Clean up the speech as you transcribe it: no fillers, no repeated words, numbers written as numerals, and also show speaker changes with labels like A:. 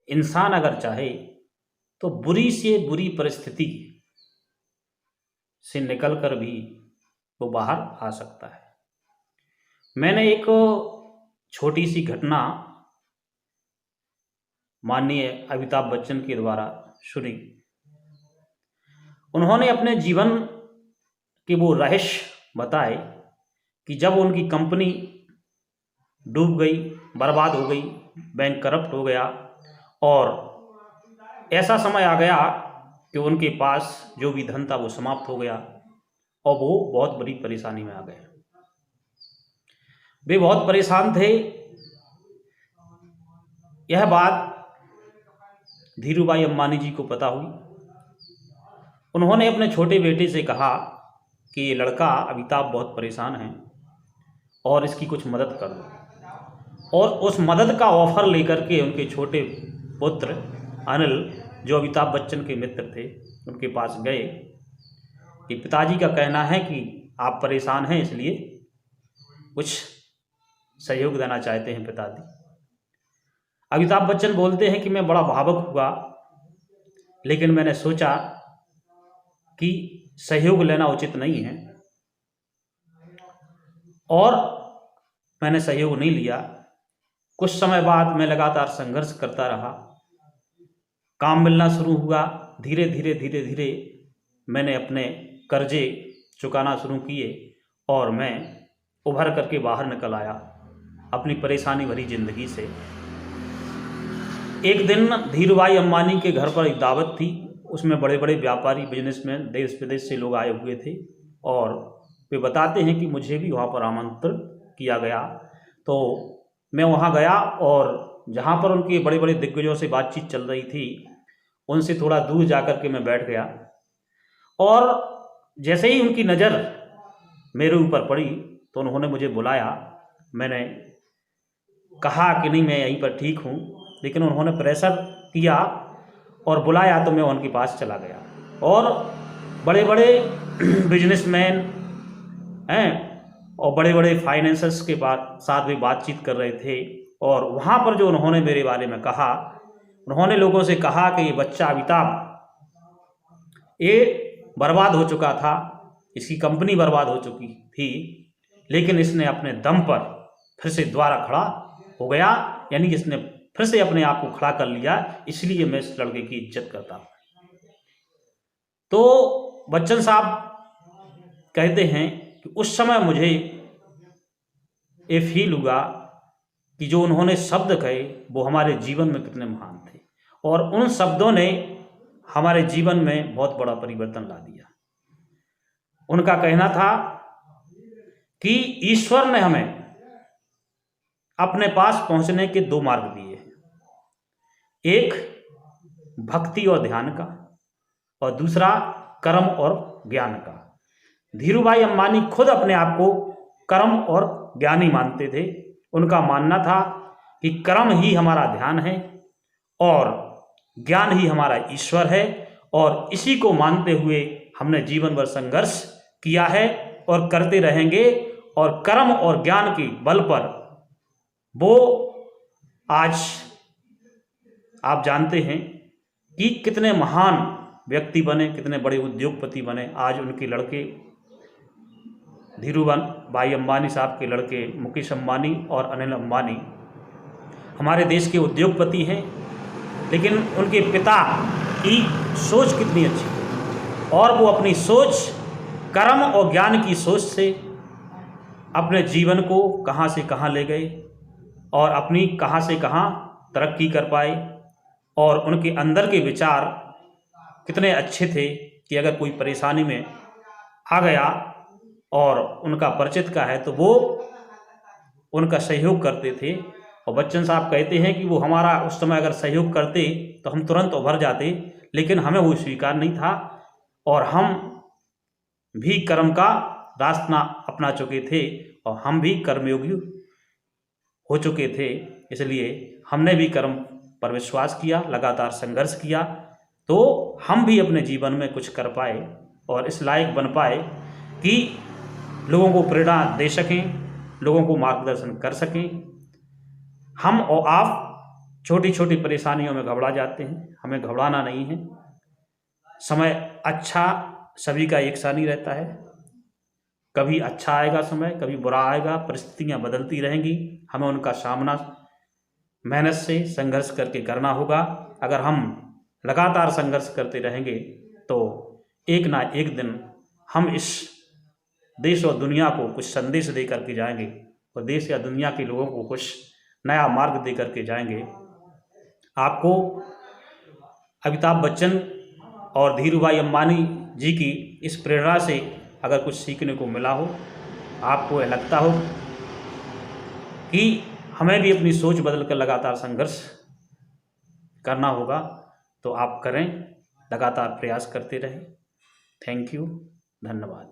A: इंसान अगर चाहे तो बुरी से बुरी परिस्थिति से निकलकर भी वो बाहर आ सकता है। मैंने एक छोटी सी घटना माननीय अमिताभ बच्चन के द्वारा सुनी। उन्होंने अपने जीवन के वो रहस्य बताए कि जब उनकी कंपनी डूब गई, बर्बाद हो गई, बैंक करप्ट हो गया और ऐसा समय आ गया कि उनके पास जो भी धन था वो समाप्त हो गया और वो बहुत बड़ी परेशानी में आ गए। वे बहुत परेशान थे। यह बात धीरूभाई अंबानी जी को पता हुई। उन्होंने अपने छोटे बेटे से कहा कि ये लड़का अमिताभ बहुत परेशान है और इसकी कुछ मदद कर दो। और उस मदद का ऑफर लेकर के उनके छोटे पुत्र अनिल, जो अमिताभ बच्चन के मित्र थे, उनके पास गए कि पिताजी का कहना है कि आप परेशान हैं, इसलिए कुछ सहयोग देना चाहते हैं पिताजी। अमिताभ बच्चन बोलते हैं कि मैं बड़ा भावुक हुआ, लेकिन मैंने सोचा कि सहयोग लेना उचित नहीं है और मैंने सहयोग नहीं लिया। कुछ समय बाद मैं लगातार संघर्ष करता रहा, काम मिलना शुरू हुआ। धीरे धीरे मैंने अपने कर्जे चुकाना शुरू किए और मैं उभर करके बाहर निकल आया अपनी परेशानी भरी जिंदगी से। एक दिन धीरूभाई अंबानी के घर पर एक दावत थी। उसमें बड़े बड़े व्यापारी, बिजनेसमैन, देश विदेश से लोग आए हुए थे और वे बताते हैं कि मुझे भी वहाँ पर आमंत्रित किया गया। तो मैं वहाँ गया और जहाँ पर उनके बड़े बड़े दिग्गजों से बातचीत चल रही थी, उनसे थोड़ा दूर जाकर के मैं बैठ गया और जैसे ही उनकी नज़र मेरे ऊपर पड़ी तो उन्होंने मुझे बुलाया। मैंने कहा कि नहीं, मैं यहीं पर ठीक हूँ, लेकिन उन्होंने प्रेशर किया और बुलाया तो मैं उनके पास चला गया। और बड़े बड़े बिजनेसमैन हैं और बड़े बड़े फाइनेंसर्स के साथ भी बातचीत कर रहे थे और वहाँ पर जो उन्होंने मेरे बारे में कहा, उन्होंने लोगों से कहा कि ये बच्चा अमिताभ, ये बर्बाद हो चुका था, इसकी कंपनी बर्बाद हो चुकी थी, लेकिन इसने अपने दम पर फिर से दोबारा खड़ा हो गया, यानी इसने फिर से अपने आप को खड़ा कर लिया, इसलिए मैं इस लड़के की इज्जत करता हूँ। तो बच्चन साहब कहते हैं कि उस समय मुझे ये फील हुआ कि जो उन्होंने शब्द कहे वो हमारे जीवन में कितने महान थे और उन शब्दों ने हमारे जीवन में बहुत बड़ा परिवर्तन ला दिया। उनका कहना था कि ईश्वर ने हमें अपने पास पहुंचने के दो मार्ग दिए हैं, एक भक्ति और ध्यान का और दूसरा कर्म और ज्ञान का। धीरूभाई अंबानी खुद अपने आप को कर्म और ज्ञानी मानते थे। उनका मानना था कि कर्म ही हमारा ध्यान है और ज्ञान ही हमारा ईश्वर है और इसी को मानते हुए हमने जीवन भर संघर्ष किया है और करते रहेंगे और कर्म और ज्ञान के बल पर वो आज आप जानते हैं कि कितने महान व्यक्ति बने, कितने बड़े उद्योगपति बने। आज उनके लड़के धीरूभाई अंबानी साहब के लड़के मुकेश अंबानी और अनिल अंबानी हमारे देश के उद्योगपति हैं, लेकिन उनके पिता की सोच कितनी अच्छी है और वो अपनी सोच, कर्म और ज्ञान की सोच से अपने जीवन को कहाँ से कहाँ ले गए और अपनी कहाँ से कहाँ तरक्की कर पाए। और उनके अंदर के विचार कितने अच्छे थे कि अगर कोई परेशानी में आ गया और उनका परिचित का है तो वो उनका सहयोग करते थे। और बच्चन साहब कहते हैं कि वो हमारा उस समय अगर सहयोग करते तो हम तुरंत उभर जाते, लेकिन हमें वो स्वीकार नहीं था और हम भी कर्म का रास्ता अपना चुके थे और हम भी कर्मयोगी हो चुके थे। इसलिए हमने भी कर्म पर विश्वास किया, लगातार संघर्ष किया, तो हम भी अपने जीवन में कुछ कर पाए और इस लायक बन पाए कि लोगों को प्रेरणा दे सकें, लोगों को मार्गदर्शन कर सकें। हम और आप छोटी छोटी परेशानियों में घबरा जाते हैं। हमें घबराना नहीं है। समय अच्छा सभी का एक सा नहीं रहता है। कभी अच्छा आएगा समय, कभी बुरा आएगा। परिस्थितियां बदलती रहेंगी। हमें उनका सामना मेहनत से संघर्ष करके करना होगा। अगर हम लगातार संघर्ष करते रहेंगे तो एक ना एक दिन हम इस देश और दुनिया को कुछ संदेश दे करके जाएंगे और देश या दुनिया के लोगों को कुछ नया मार्ग दे करके जाएंगे। आपको अमिताभ बच्चन और धीरूभाई अंबानी जी की इस प्रेरणा से अगर कुछ सीखने को मिला हो, आपको यह लगता हो कि हमें भी अपनी सोच बदल कर लगातार संघर्ष करना होगा, तो आप करें, लगातार प्रयास करते रहें। थैंक यू, धन्यवाद।